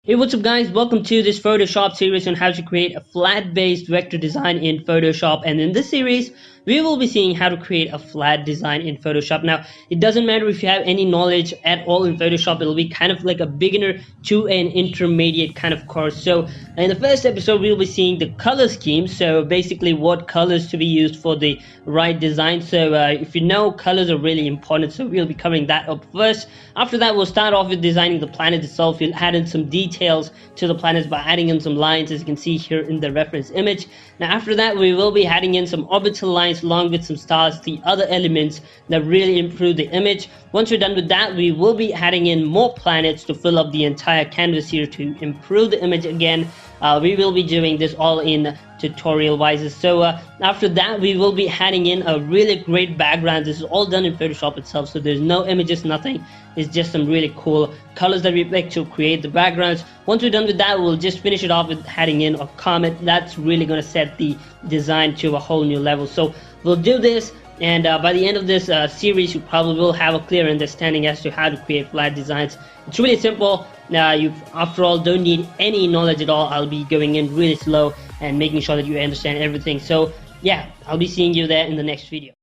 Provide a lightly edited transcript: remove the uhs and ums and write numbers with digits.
Hey, what's up guys, welcome to this Photoshop series on how to create a flat based vector design in Photoshop. And in this series we will be seeing how to create a flat design in Photoshop. Now it doesn't matter if you have any knowledge at all in Photoshop, it'll be kind of like a beginner to an intermediate kind of course. So in the first episode we'll be seeing the color scheme, so basically what colors to be used for the right design. So if you know, colors are really important, so we'll be covering that up first. After that we'll start off with designing the planet itself. We'll add in some details to the planets by adding in some lines, as you can see here in the reference image. Now after that we will be adding in some orbital lines along with some stars, the other elements that really improve the image. Once we're done with that, we will be adding in more planets to fill up the entire canvas here to improve the image again. We will be doing this all in tutorial wise. So after that we will be adding in a really great background. This is all done in Photoshop itself, so there's no images, nothing. It's just some really cool colors that we pick to create the backgrounds. Once we're done with that, we'll just finish it off with adding in a comet. That's really going to set the design to a whole new level. So we'll do this, and by the end of this series you probably will have a clear understanding as to how to create flat designs. It's really simple. You after all don't need any knowledge at all. I'll be going in really slow and making sure that you understand everything. So yeah, I'll be seeing you there in the next video.